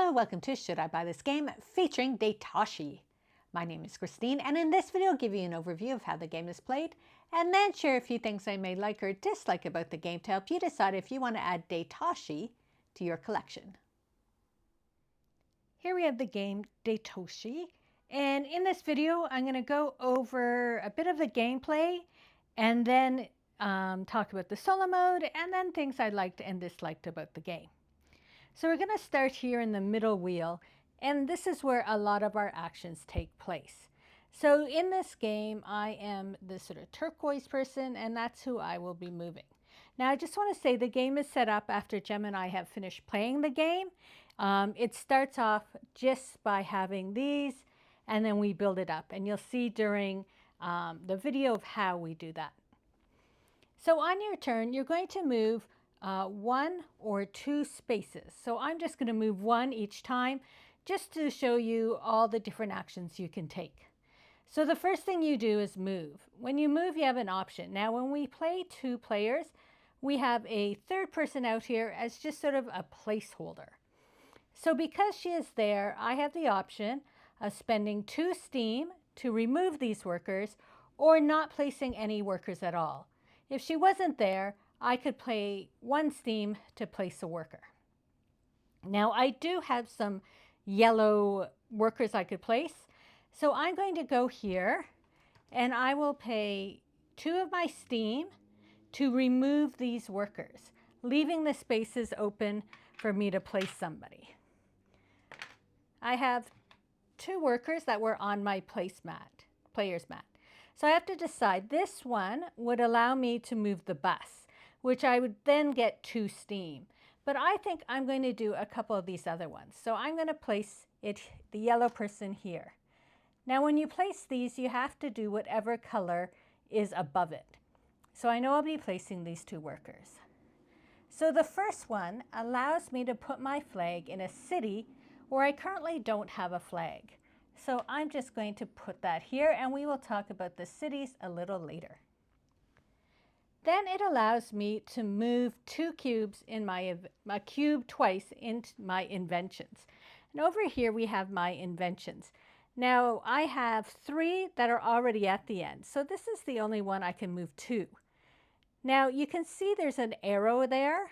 Hello, welcome to Should I Buy This Game featuring Daitoshi. My name is Christine, and in this video I'll give you an overview of how the game is played and then share a few things I may like or dislike about the game to help you decide if you want to add Daitoshi to your collection. Here we have the game Daitoshi, and in this video I'm going to go over a bit of the gameplay and then talk about the solo mode and then things I liked and disliked about the game. So we're going to start here in the middle wheel, and this is where a lot of our actions take place. So in this game, I am this sort of turquoise person, and that's who I will be moving. Now, I just want to say the game is set up after Jem and I have finished playing the game. It starts off just by having these, and then we build it up. And you'll see during the video of how we do that. So on your turn, you're going to move one or two spaces. So I'm just going to move one each time just to show you all the different actions you can take. So the first thing you do is move. When you move, you have an option. Now, when we play two players, we have a third person out here as just sort of a placeholder. So because she is there, I have the option of spending 2 steam to remove these workers or not placing any workers at all. If she wasn't there, I could pay 1 steam to place a worker. Now I do have some yellow workers I could place. So I'm going to go here and I will pay 2 of my steam to remove these workers, leaving the spaces open for me to place somebody. I have 2 workers that were on my player's mat. So I have to decide. This one would allow me to move the bus, which I would then get 2 steam. But I think I'm going to do a couple of these other ones. So I'm going to place the yellow person here. Now when you place these, you have to do whatever color is above it. So I know I'll be placing these 2 workers. So the first one allows me to put my flag in a city where I currently don't have a flag. So I'm just going to put that here, and we will talk about the cities a little later. Then it allows me to move 2 cubes in my cube twice into my inventions. And over here we have my inventions. Now I have 3 that are already at the end. So this is the only one I can move 2. Now you can see there's an arrow there,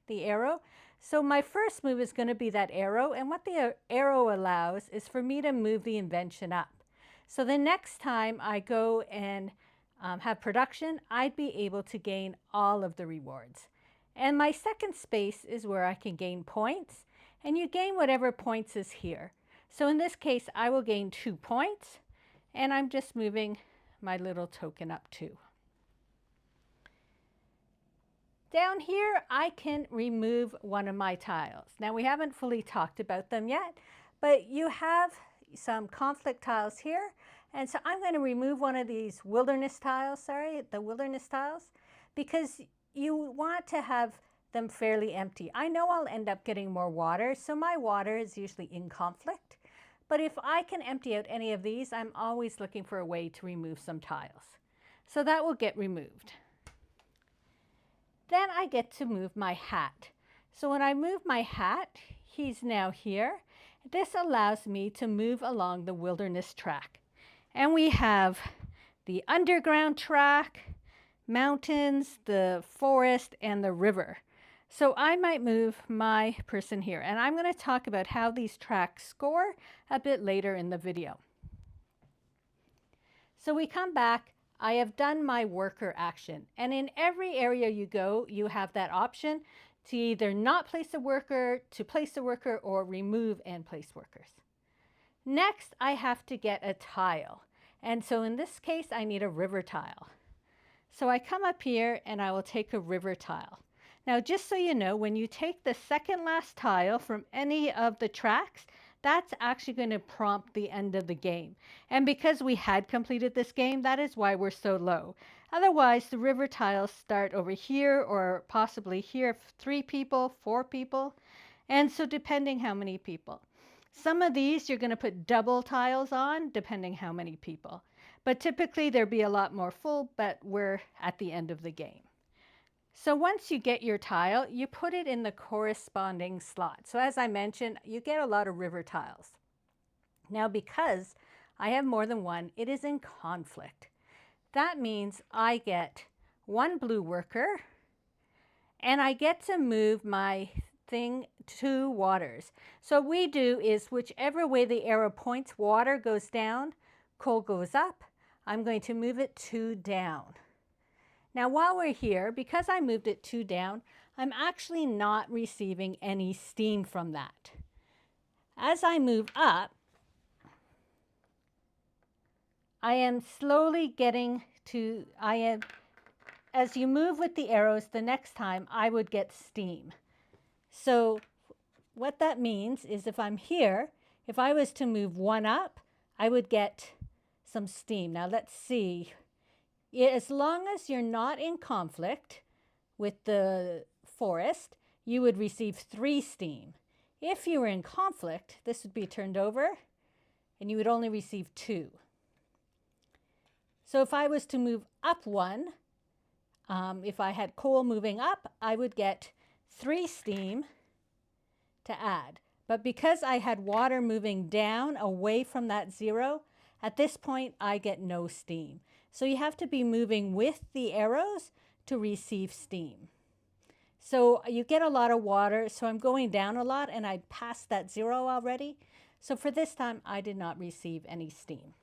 the arrow. So my first move is going to be that arrow, and what the arrow allows is for me to move the invention up. So the next time I go and have production, I'd be able to gain all of the rewards. And my second space is where I can gain points, and you gain whatever points is here. So in this case, I will gain 2 points, and I'm just moving my little token up too. Down here, I can remove one of my tiles. Now, we haven't fully talked about them yet, but you have some conflict tiles here. And so I'm going to remove one of these wilderness tiles, the wilderness tiles, because you want to have them fairly empty. I know I'll end up getting more water, so my water is usually in conflict. But if I can empty out any of these, I'm always looking for a way to remove some tiles. So that will get removed. Then I get to move my hat. So when I move my hat, he's now here. This allows me to move along the wilderness track. And we have the underground track, mountains, the forest, and the river. So I might move my person here. And I'm going to talk about how these tracks score a bit later in the video. So we come back. I have done my worker action, and in every area you go, you have that option to either not place a worker, to place a worker, or remove and place workers. Next, I have to get a tile, and so in this case, I need a river tile. So I come up here and I will take a river tile. Now, just so you know, when you take the second last tile from any of the tracks, that's actually going to prompt the end of the game. And because we had completed this game, that is why we're so low. Otherwise, the river tiles start over here or possibly here, 3 people, 4 people. And so depending how many people. Some of these you're going to put double tiles on, depending how many people. But typically there'd be a lot more full, but we're at the end of the game. So once you get your tile, you put it in the corresponding slot. So as I mentioned, you get a lot of river tiles. Now because I have more than one, it is in conflict. That means I get one blue worker and I get to move my thing 2 waters. So what we do is whichever way the arrow points, water goes down, coal goes up. I'm going to move it 2 down. Now while we're here, because I moved it 2 down, I'm actually not receiving any steam from that. As I move up, I am slowly getting to, as you move with the arrows, the next time I would get steam. So what that means is if I'm here, if I was to move 1 up, I would get some steam. Now let's see. As long as you're not in conflict with the forest, you would receive 3 steam. If you were in conflict, this would be turned over and you would only receive 2. So if I was to move up 1, if I had coal moving up, I would get 3 steam to add. But because I had water moving down away from that 0, at this point I get no steam. So you have to be moving with the arrows to receive steam. So you get a lot of water, so I'm going down a lot and I passed that 0 already. So for this time I did not receive any steam.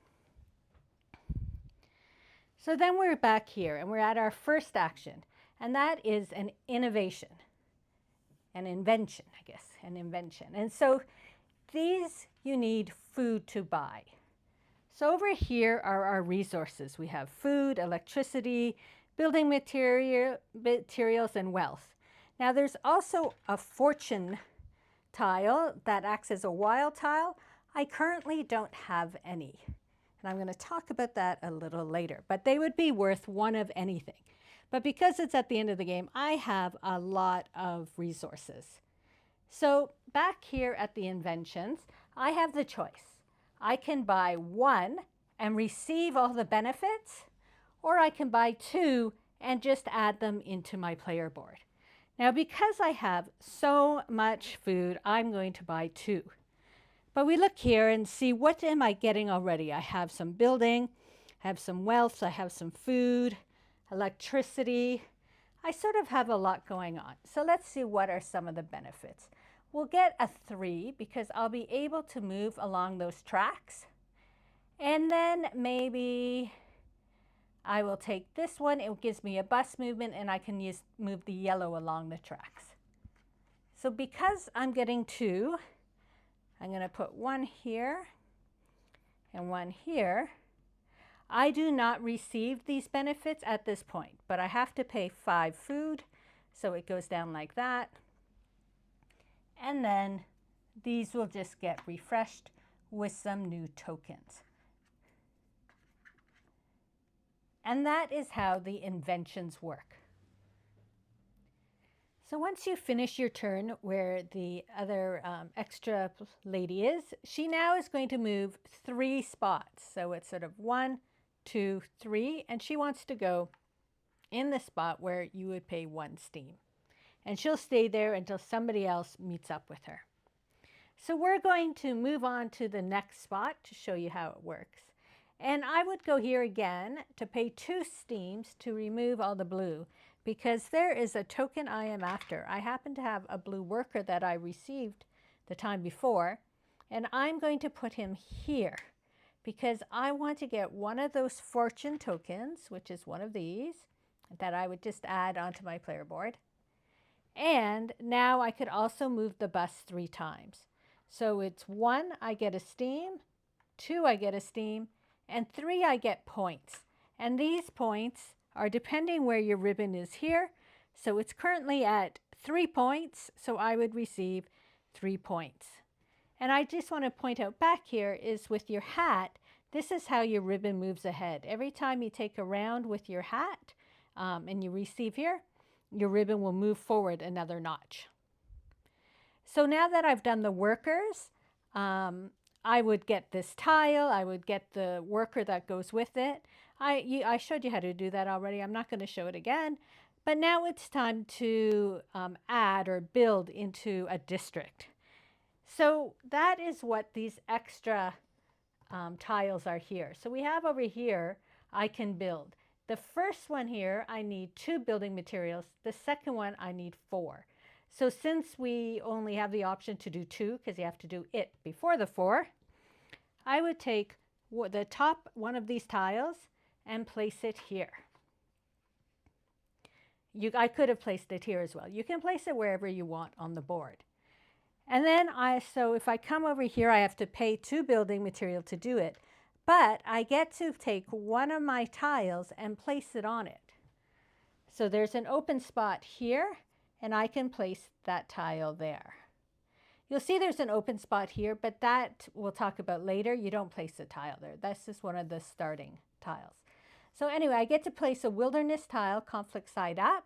So then we're back here and we're at our first action, and that is an innovation. An invention, I guess, an invention. And so these you need food to buy. So over here are our resources. We have food, electricity, building materials, and wealth. Now there's also a fortune tile that acts as a wild tile. I currently don't have any. And I'm going to talk about that a little later. But they would be worth 1 of anything. But because it's at the end of the game, I have a lot of resources. So back here at the inventions, I have the choice. I can buy 1 and receive all the benefits, or I can buy 2 and just add them into my player board. Now because I have so much food, I'm going to buy 2. But we look here and see, what am I getting already? I have some building, I have some wealth, I have some food, electricity. I sort of have a lot going on. So let's see what are some of the benefits. We'll get a 3 because I'll be able to move along those tracks. And then maybe I will take this one. It gives me a bus movement and I can move the yellow along the tracks. So because I'm getting 2, I'm going to put 1 here and 1 here. I do not receive these benefits at this point, but I have to pay 5 food, so it goes down like that. And then these will just get refreshed with some new tokens. And that is how the inventions work. So once you finish your turn where the other extra lady is, she now is going to move 3 spots. So it's sort of 1, 2, 3, and she wants to go in the spot where you would pay 1 steam. And she'll stay there until somebody else meets up with her. So we're going to move on to the next spot to show you how it works. And I would go here again to pay 2 steams to remove all the blue, because there is a token I am after. I happen to have a blue worker that I received the time before, and I'm going to put him here because I want to get one of those fortune tokens, which is one of these, that I would just add onto my player board. And now I could also move the bus 3 times. So it's 1, I get a steam, 2, I get a steam, and 3, I get points. And these points are depending where your ribbon is here. So it's currently at 3 points, so I would receive 3 points. And I just want to point out back here is with your hat, this is how your ribbon moves ahead. Every time you take a round with your hat and you receive here, your ribbon will move forward another notch. So now that I've done the workers, I would get this tile, I would get the worker that goes with it. I showed you how to do that already. I'm not going to show it again. But now it's time to add or build into a district. So that is what these extra tiles are here. So we have over here, I can build. The first one here, I need 2 building materials. The second one, I need 4. So since we only have the option to do 2, because you have to do it before the 4, I would take the top one of these tiles and place it here. I could have placed it here as well. You can place it wherever you want on the board. And then so if I come over here, I have to pay 2 building material to do it. But I get to take one of my tiles and place it on it. So there's an open spot here, and I can place that tile there. You'll see there's an open spot here, but that we'll talk about later. You don't place a tile there. That's just one of the starting tiles. So anyway, I get to place a wilderness tile, conflict side up,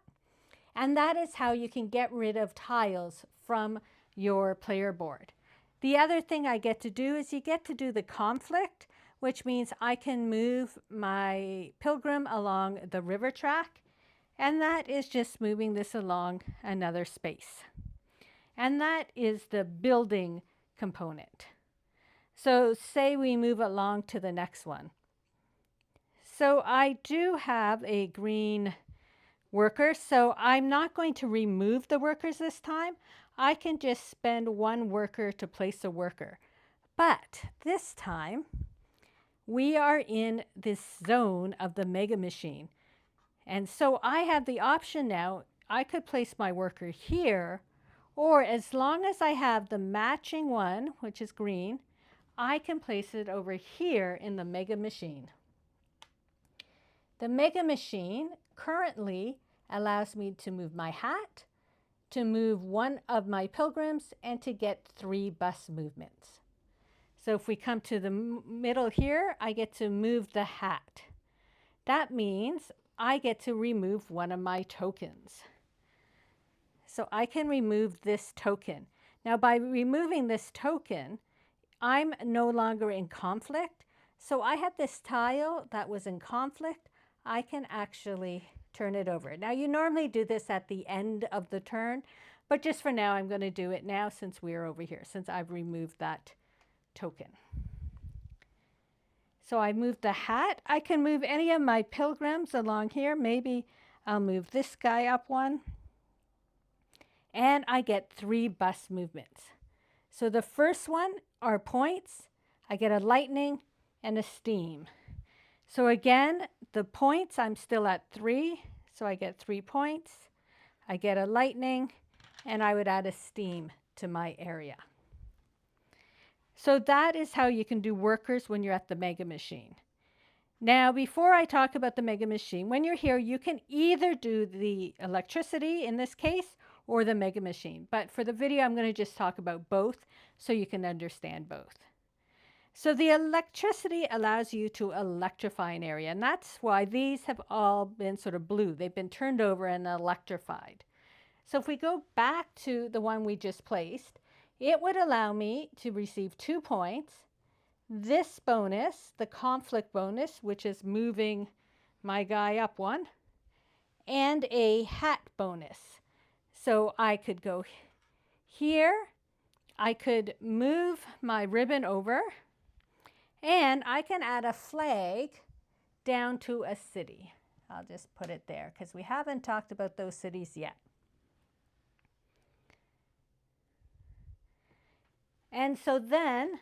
and that is how you can get rid of tiles from your player board. The other thing I get to do is you get to do the conflict, which means I can move my pilgrim along the river track, and that is just moving this along another space. And that is the building component. So say we move along to the next one. So I do have a green worker, so I'm not going to remove the workers this time. I can just spend 1 worker to place a worker. But this time, we are in this zone of the mega machine. And so I have the option now, I could place my worker here, or as long as I have the matching one, which is green, I can place it over here in the mega machine. The mega machine currently allows me to move my hat, to move one of my pilgrims, and to get 3 bus movements. So if we come to the middle here, I get to move the hat. That means I get to remove one of my tokens. So I can remove this token. Now by removing this token, I'm no longer in conflict. So I had this tile that was in conflict. I can actually turn it over. Now you normally do this at the end of the turn, but just for now I'm going to do it now since we're over here, since I've removed that token. So I moved the hat. I can move any of my pilgrims along here. Maybe I'll move this guy up 1. And I get 3 bus movements. So the first one are points. I get a lightning and a steam. So again, the points, I'm still at 3. So I get 3 points. I get a lightning, and I would add a steam to my area. So that is how you can do workers when you're at the mega machine. Now, before I talk about the mega machine, when you're here, you can either do the electricity in this case or the mega machine. But for the video, I'm going to just talk about both so you can understand both. So the electricity allows you to electrify an area, and that's why these have all been sort of blue. They've been turned over and electrified. So if we go back to the one we just placed, it would allow me to receive 2 points. This bonus, the conflict bonus, which is moving my guy up 1, and a hat bonus. So I could go here, I could move my ribbon over, and I can add a flag down to a city. I'll just put it there because we haven't talked about those cities yet. And so then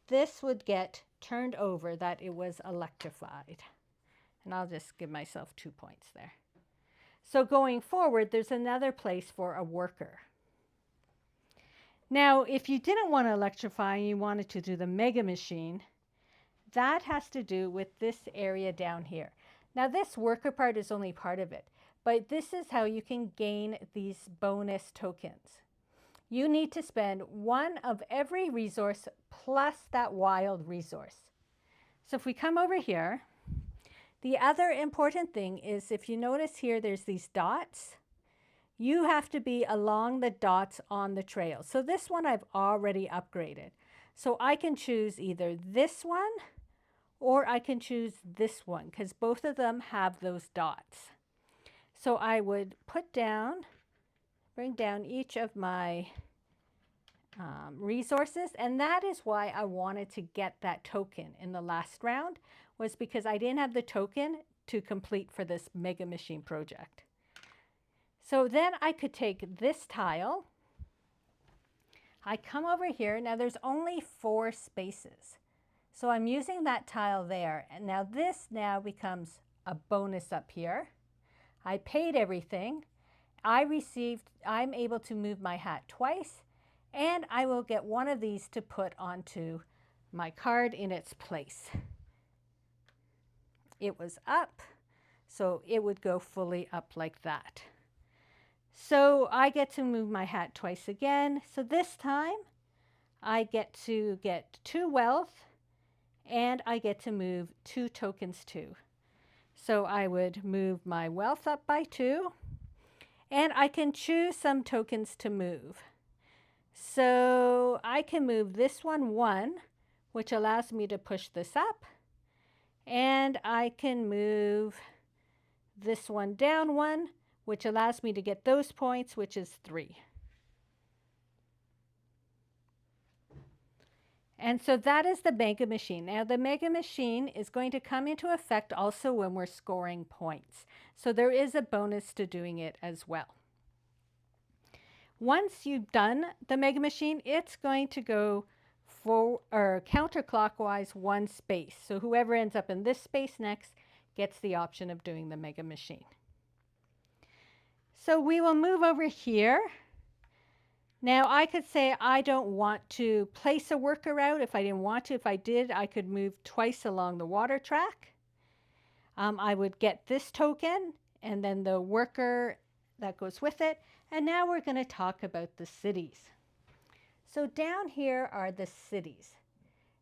this would get turned over that it was electrified. And I'll just give myself 2 points there. So going forward, there's another place for a worker. Now, if you didn't want to electrify and you wanted to do the mega machine, that has to do with this area down here. Now, this worker part is only part of it, but this is how you can gain these bonus tokens. You need to spend 1 of every resource plus that wild resource. So if we come over here, the other important thing is if you notice here, there's these dots. You have to be along the dots on the trail. So this one I've already upgraded. So I can choose either this one or I can choose this one because both of them have those dots. So I would bring down each of my resources, and that is why I wanted to get that token in the last round, was because I didn't have the token to complete for this Mega Machine project. So then I could take this tile, I come over here, now there's only 4 spaces. So I'm using that tile there, and now this now becomes a bonus up here. I paid everything. I'm able to move my hat twice, and I will get one of these to put onto my card in its place. It was up, so it would go fully up like that. So I get to move my hat twice again. So this time I get to get 2 wealth, and I get to move 2 tokens too. So I would move my wealth up by 2, and I can choose some tokens to move. So I can move this one 1, which allows me to push this up, and I can move this one down 1, which allows me to get those points, which is 3. And so that is the Mega Machine. Now the Mega Machine is going to come into effect also when we're scoring points. So there is a bonus to doing it as well. Once you've done the Mega Machine, it's going to go counterclockwise 1 space. So whoever ends up in this space next gets the option of doing the Mega Machine. So we will move over here. Now I could say I don't want to place a worker out if I didn't want to. If I did, I could move twice along the water track. I would get this token and then the worker that goes with it. And now we're going to talk about the cities. So down here are the cities.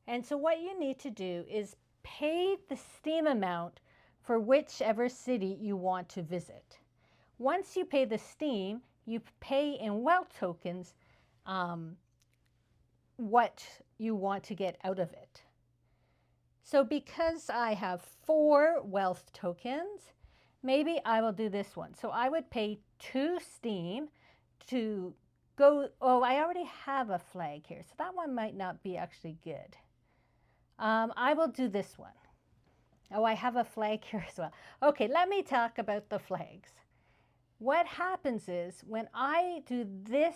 And so what you need to do is pay the steam amount for whichever city you want to visit. Once you pay the steam, you pay in wealth tokens what you want to get out of it. So because I have 4 wealth tokens, maybe I will do this one. So I would pay 2 steam to go, oh, I already have a flag here, so that one might not be actually good. I will do this one. Oh, I have a flag here as well. Okay, let me talk about the flags. What happens is when I do this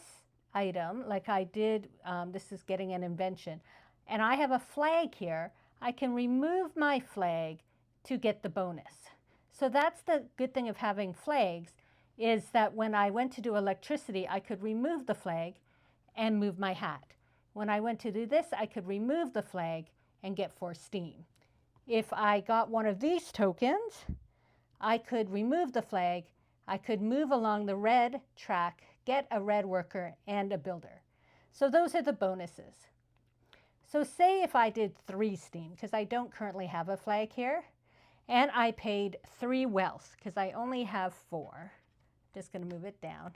item, like I did, this is getting an invention, and I have a flag here, I can remove my flag to get the bonus. So that's the good thing of having flags, is that when I went to do electricity, I could remove the flag and move my hat. When I went to do this, I could remove the flag and get 4 steam. If I got one of these tokens, I could remove the flag, I could move along the red track, get a red worker and a builder. So those are the bonuses. So say if I did 3 steam, because I don't currently have a flag here, and I paid 3 wealth, because I only have 4. Just going to move it down.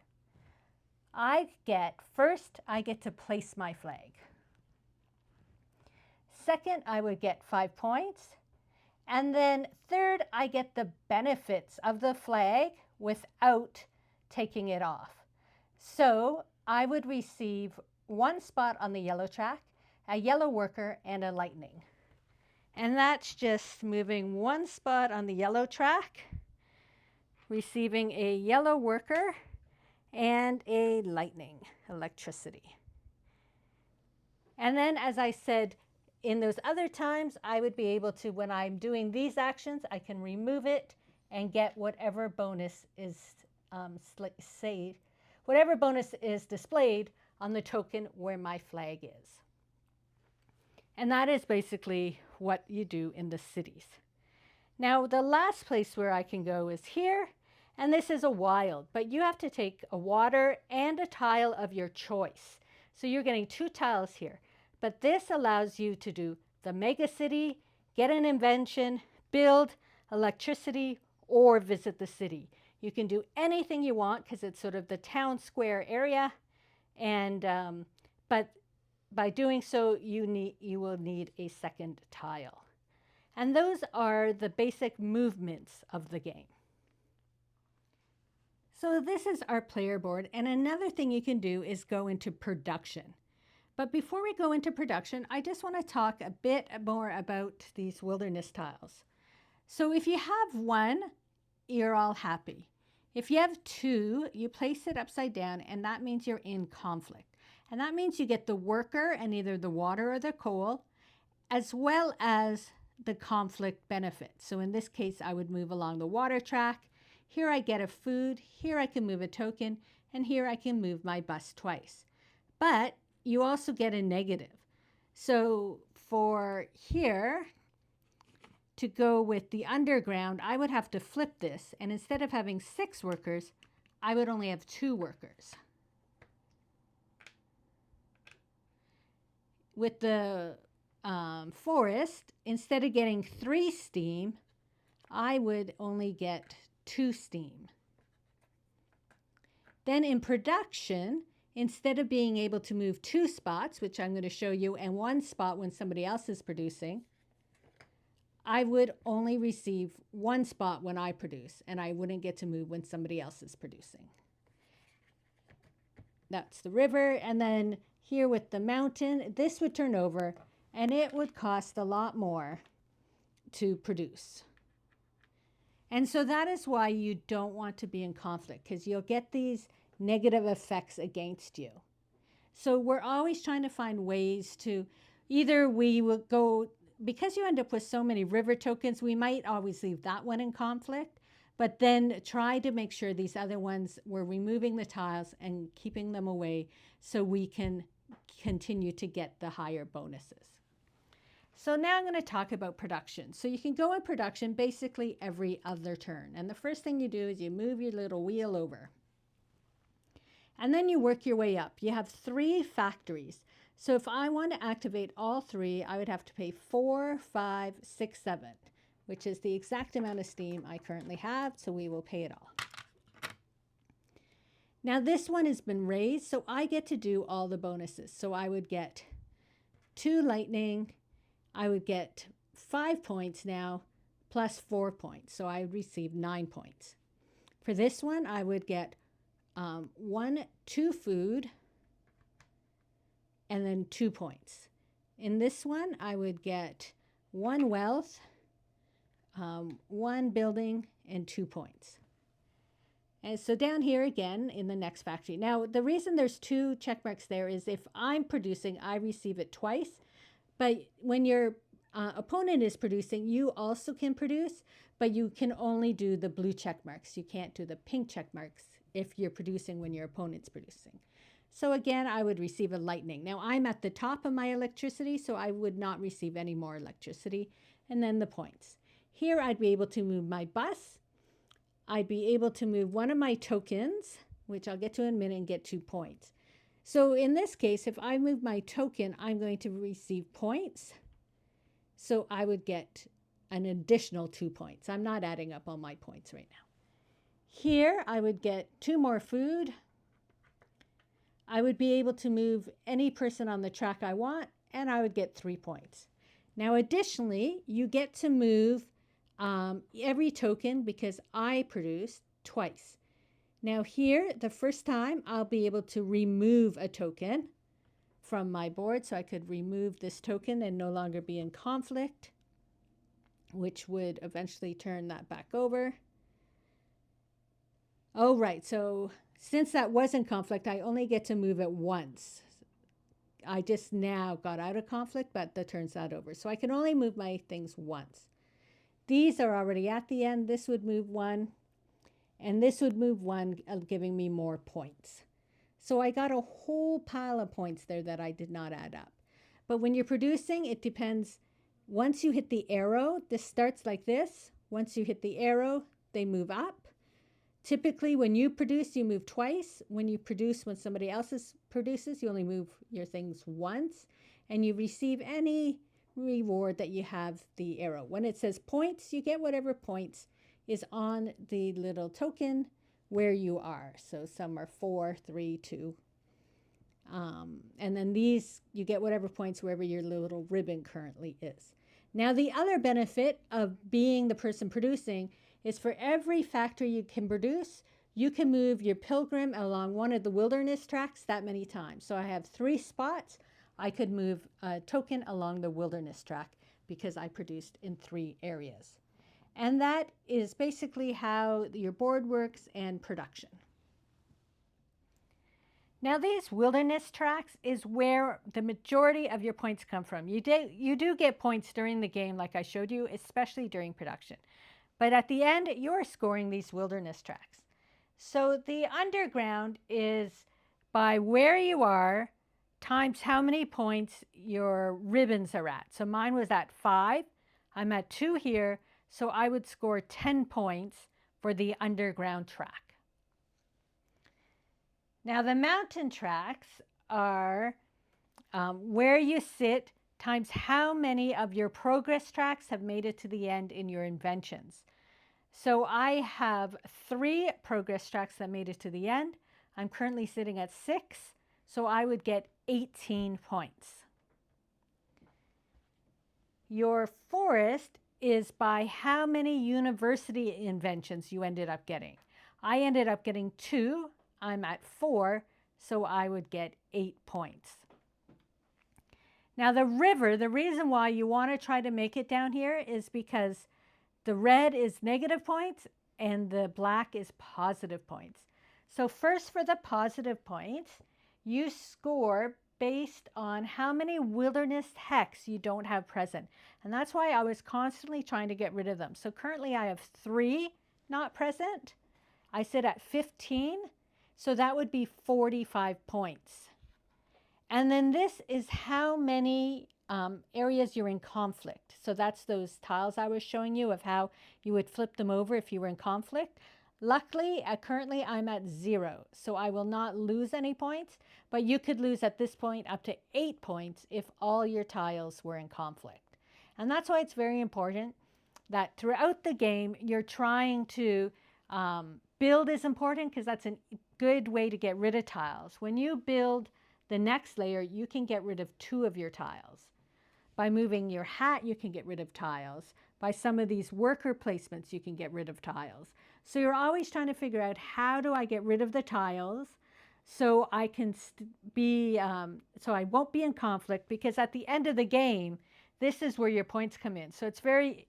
First, I get to place my flag. Second, I would get 5 points. And then third, I get the benefits of the flag without taking it off. So I would receive 1 spot on the yellow track, a yellow worker, and a lightning. And that's just moving 1 spot on the yellow track, receiving a yellow worker, and a lightning, electricity. And then, as I said, in those other times, I would be able to, when I'm doing these actions, I can remove it and get whatever bonus is whatever bonus is displayed on the token where my flag is. And that is basically what you do in the cities. Now, the last place where I can go is here, and this is a wild, but you have to take a water and a tile of your choice. So you're getting 2 tiles here. But this allows you to do the mega city, get an invention, build electricity, or visit the city. You can do anything you want because it's sort of the town square area. And but by doing so, you will need a second tile. And those are the basic movements of the game. So this is our player board. And another thing you can do is go into production. But before we go into production, I just want to talk a bit more about these wilderness tiles. So if you have one, you're all happy. If you have two, you place it upside down, and that means you're in conflict. And that means you get the worker and either the water or the coal, as well as the conflict benefit. So in this case, I would move along the water track. Here I get a food, here I can move a token, and here I can move my bus twice. But you also get a negative. So for here, to go with the underground, I would have to flip this. And instead of having 6 workers, I would only have 2 workers. With the forest, instead of getting 3 steam, I would only get 2 steam. Then in production, instead of being able to move 2 spots, which I'm going to show you, and 1 spot when somebody else is producing, I would only receive 1 spot when I produce, and I wouldn't get to move when somebody else is producing. That's the river. And then here with the mountain, this would turn over, and it would cost a lot more to produce. And so that is why you don't want to be in conflict, because you'll get these negative effects against you. So we're always trying to find ways to, either we will go, because you end up with so many river tokens, we might always leave that one in conflict, but then try to make sure these other ones, we're removing the tiles and keeping them away so we can continue to get the higher bonuses. So now I'm going to talk about production. So you can go in production basically every other turn. And the first thing you do is you move your little wheel over. And then you work your way up. You have 3 factories. So if I want to activate all 3, I would have to pay 4, 5, 6, 7, which is the exact amount of steam I currently have. So we will pay it all. Now this one has been raised, so I get to do all the bonuses. So I would get 2 lightning. I would get 5 points now, plus 4 points. So I would receive 9 points. For this one, I would get 2 food, and then 2 points. In this one, I would get 1 wealth, 1 building, and 2 points. And so down here again in the next factory. Now, the reason there's 2 check marks there is if I'm producing, I receive it twice. But when your opponent is producing, you also can produce, but you can only do the blue check marks. You can't do the pink check marks if you're producing when your opponent's producing. So again, I would receive a lightning. Now I'm at the top of my electricity, so I would not receive any more electricity. And then the points. Here I'd be able to move my bus. I'd be able to move one of my tokens, which I'll get to in a minute, and get 2 points. So in this case, if I move my token, I'm going to receive points. So I would get an additional 2 points. I'm not adding up all my points right now. Here, I would get 2 more food. I would be able to move any person on the track I want, and I would get 3 points. Now, additionally, you get to move every token because I produced twice. Now here, the first time, I'll be able to remove a token from my board. So I could remove this token and no longer be in conflict, which would eventually turn that back over. Oh, right. So since that was in conflict, I only get to move it once. I just now got out of conflict, but that turns that over. So I can only move my things once. These are already at the end. This would move 1. And this would move 1, giving me more points. So I got a whole pile of points there that I did not add up. But when you're producing, it depends. Once you hit the arrow, this starts like this. Once you hit the arrow, they move up. Typically, when you produce, you move twice. When you produce, when somebody else produces, you only move your things once. And you receive any reward that you have the arrow. When it says points, you get whatever points is on the little token where you are. So some are 4, 3, 2. And then these, you get whatever points wherever your little ribbon currently is. Now, the other benefit of being the person producing is for every factory you can produce, you can move your pilgrim along one of the wilderness tracks that many times. So I have 3 spots. I could move a token along the wilderness track because I produced in 3 areas. And that is basically how your board works and production. Now these wilderness tracks is where the majority of your points come from. You do get points during the game like I showed you, especially during production. But at the end, you're scoring these wilderness tracks. So the underground is by where you are times how many points your ribbons are at. So mine was at 5. I'm at 2 here, so I would score 10 points for the underground track. Now the mountain tracks are where you sit times how many of your progress tracks have made it to the end in your inventions. So I have 3 progress tracks that made it to the end. I'm currently sitting at 6, so I would get 18 points. Your forest is by how many university inventions you ended up getting. I ended up getting 2. I'm at 4, so I would get 8 points. Now the river, the reason why you want to try to make it down here is because the red is negative points and the black is positive points. So first for the positive points, you score based on how many wilderness hex you don't have present. And that's why I was constantly trying to get rid of them. So currently I have 3 not present. I sit at 15, so that would be 45 points. And then this is how many areas you're in conflict. So that's those tiles I was showing you of how you would flip them over if you were in conflict. Luckily, currently I'm at 0, so I will not lose any points, but you could lose at this point up to 8 points if all your tiles were in conflict. And that's why it's very important that throughout the game, you're trying to build is important because that's a good way to get rid of tiles. When you build the next layer, you can get rid of 2 of your tiles. By moving your hat, you can get rid of tiles. By some of these worker placements, you can get rid of tiles. So you're always trying to figure out, how do I get rid of the tiles so I can so I won't be in conflict, because at the end of the game, this is where your points come in. So it's very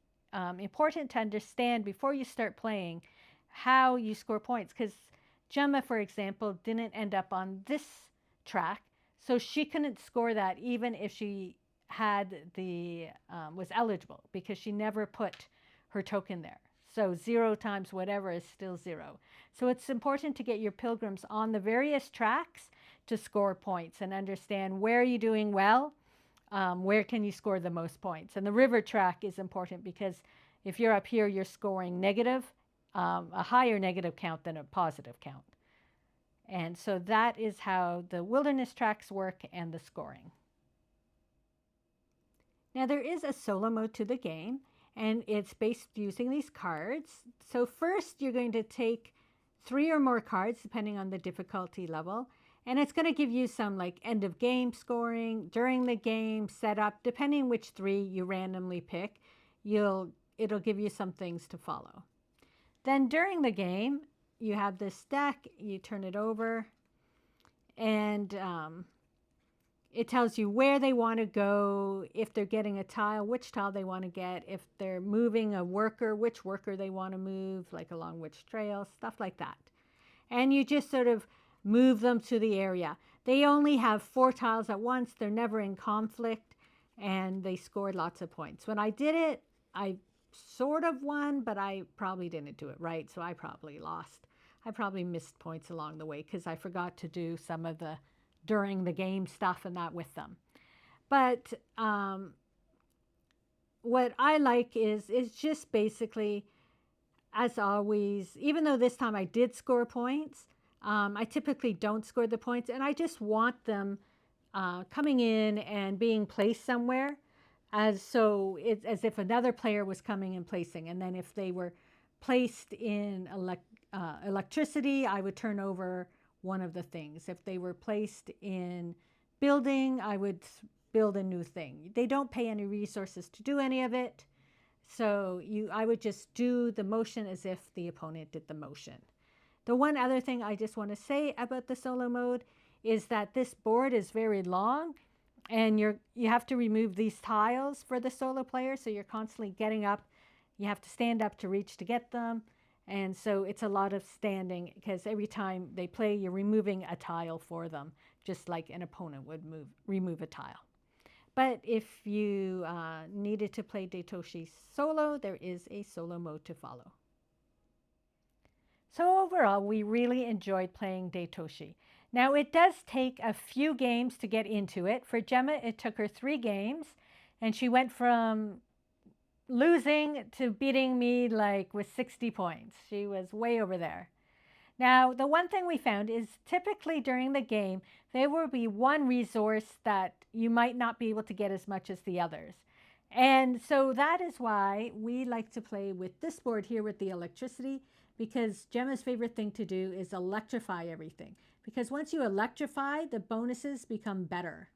important to understand before you start playing how you score points, because Gemma, for example, didn't end up on this track, so she couldn't score that even if she had was eligible, because she never put her token there. So 0 times whatever is still 0. So it's important to get your pilgrims on the various tracks to score points and understand where are you doing well, where can you score the most points. And the river track is important because if you're up here, you're scoring negative, a higher negative count than a positive count. And so that is how the wilderness tracks work and the scoring. Now there is a solo mode to the game, and it's based using these cards. So first you're going to take 3 or more cards depending on the difficulty level, and it's going to give you some like end of game scoring, during the game, setup, depending which 3 you randomly pick, it'll give you some things to follow. Then during the game, you have this deck, you turn it over, and it tells you where they want to go, if they're getting a tile, which tile they want to get, if they're moving a worker, which worker they want to move, like along which trail, stuff like that. And you just sort of move them to the area. They only have 4 tiles at once, they're never in conflict, and they scored lots of points. When I did it, I sort of won, but I probably didn't do it right, so I probably lost. I probably missed points along the way because I forgot to do some of the during the game stuff and that with them. But what I like is just basically, as always, even though this time I did score points, I typically don't score the points, and I just want them coming in and being placed somewhere, as if another player was coming and placing. And then if they were placed in electricity, I would turn over one of the things. If they were placed in building, I would build a new thing. They don't pay any resources to do any of it. So I would just do the motion as if the opponent did the motion. The one other thing I just want to say about the solo mode is that this board is very long, and you have to remove these tiles for the solo player, so you're constantly getting up. You have to stand up to reach to get them, and so it's a lot of standing because every time they play, you're removing a tile for them, just like an opponent would remove a tile. But if you needed to play Daitoshi solo, there is a solo mode to follow. So overall, we really enjoyed playing Daitoshi. Now, it does take a few games to get into it. For Gemma, it took her 3 games, and she went from losing to beating me like with 60 points. She was way over there. Now, the one thing we found is typically during the game, there will be one resource that you might not be able to get as much as the others. And so that is why we like to play with this board here with the electricity, because Gemma's favorite thing to do is electrify everything. Because once you electrify, the bonuses become better.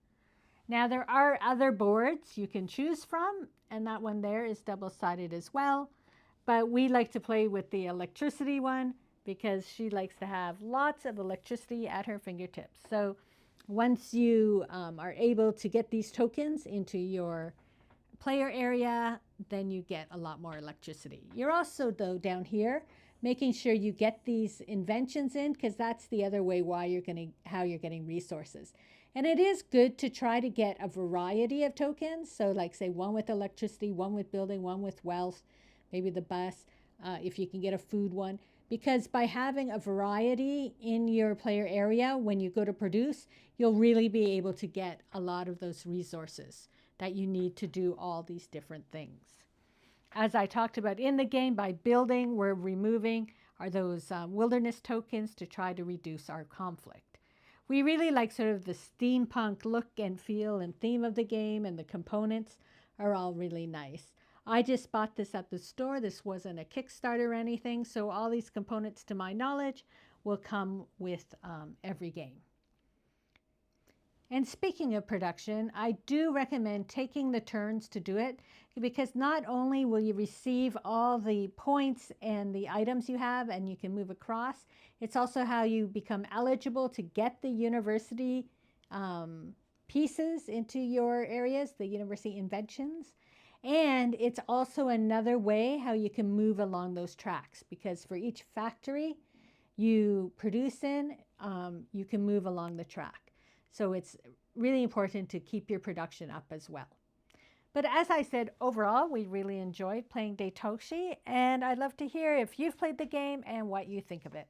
Now, there are other boards you can choose from, and that one there is double-sided as well. But we like to play with the electricity one because she likes to have lots of electricity at her fingertips. So once you are able to get these tokens into your player area, then you get a lot more electricity. You're also, though, down here, making sure you get these inventions in, because that's the other way how you're getting resources. And it is good to try to get a variety of tokens. So like say one with electricity, one with building, one with wealth, maybe the bus, if you can get a food one. Because by having a variety in your player area, when you go to produce, you'll really be able to get a lot of those resources that you need to do all these different things. As I talked about in the game, by building, we're removing those wilderness tokens to try to reduce our conflict. We really like sort of the steampunk look and feel and theme of the game, and the components are all really nice. I just bought this at the store. This wasn't a Kickstarter or anything, so all these components, to my knowledge, will come with every game. And speaking of production, I do recommend taking the turns to do it, because not only will you receive all the points and the items you have and you can move across, it's also how you become eligible to get the university pieces into your areas, the university inventions. And it's also another way how you can move along those tracks, because for each factory you produce in, you can move along the track. So it's really important to keep your production up as well. But as I said, overall, we really enjoyed playing Daitoshi, and I'd love to hear if you've played the game and what you think of it.